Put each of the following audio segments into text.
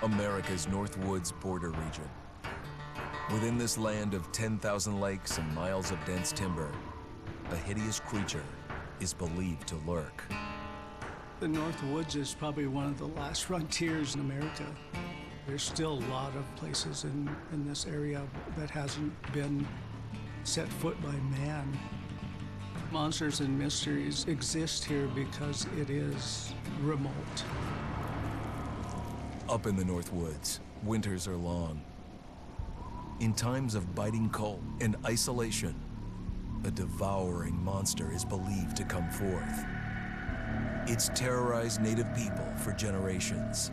America's North Woods border region. Within this land of 10,000 lakes and miles of dense timber, a hideous creature is believed to lurk. The North Woods is probably one of the last frontiers in America. There's still a lot of places in this area that hasn't been set foot by man. Monsters and mysteries exist here because it is remote. Up in the North Woods, winters are long. In times of biting cold and isolation, a devouring monster is believed to come forth. It's terrorized native people for generations.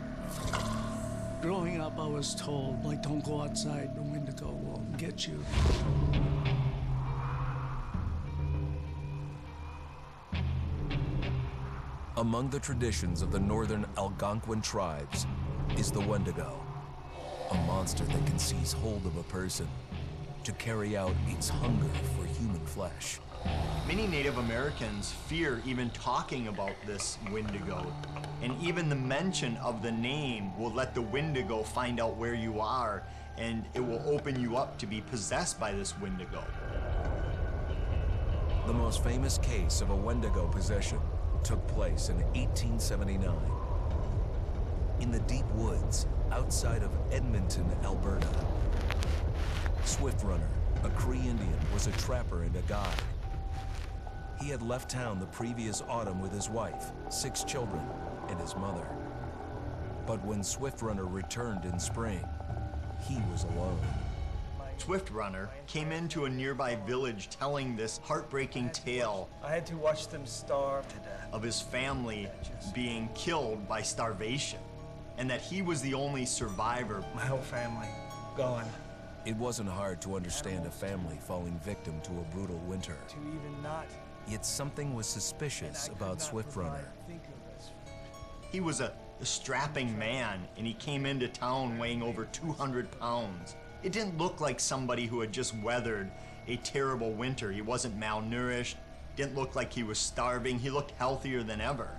Growing up, I was told, like, don't go outside, the Wendigo will get you. Among the traditions of the northern Algonquin tribes is the Wendigo, a monster that can seize hold of a person to carry out its hunger for human flesh. Many Native Americans fear even talking about this Wendigo, and even the mention of the name will let the Wendigo find out where you are, and it will open you up to be possessed by this Wendigo. The most famous case of a Wendigo possession took place in 1879 in the deep woods outside of Edmonton, Alberta. Swift Runner, a Cree Indian, was a trapper and a guide. He had left town the previous autumn with his wife, 6 children, and his mother. But when Swift Runner returned in spring, he was alone. Swift Runner came into a nearby village telling this heartbreaking tale. I had to watch them starve to death. Of his family being killed by starvation, and that he was the only survivor. My whole family gone. It wasn't hard to understand a family falling victim to a brutal winter. To even not. Yet something was suspicious about Swift Runner. He was a strapping man, and he came into town weighing over 200 pounds. It didn't look like somebody who had just weathered a terrible winter. He wasn't malnourished, didn't look like he was starving. He looked healthier than ever.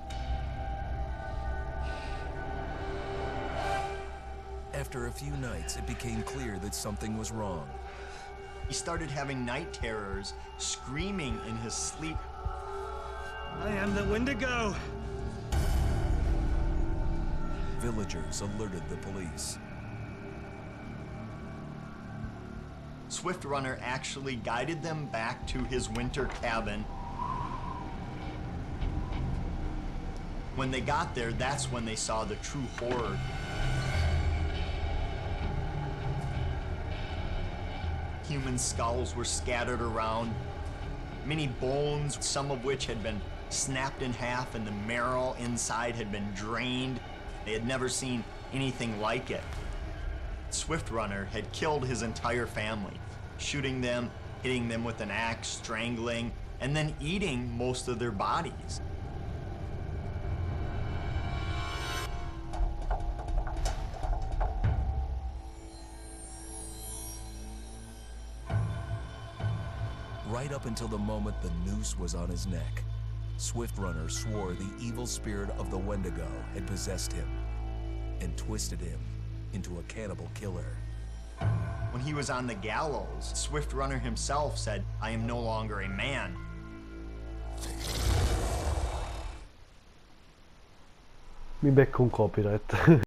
After a few nights, it became clear that something was wrong. He started having night terrors, screaming in his sleep. I am the Wendigo. Villagers alerted the police. Swift Runner actually guided them back to his winter cabin. When they got there, that's when they saw the true horror. Human skulls were scattered around, many bones, some of which had been snapped in half, and the marrow inside had been drained. They had never seen anything like it. Swift Runner had killed his entire family, shooting them, hitting them with an axe, strangling, and then eating most of their bodies. Right up until the moment the noose was on his neck, Swift Runner swore the evil spirit of the Wendigo had possessed him and twisted him into a cannibal killer. When he was on the gallows, Swift Runner himself said, "I am no longer a man." Mi becco un copyright.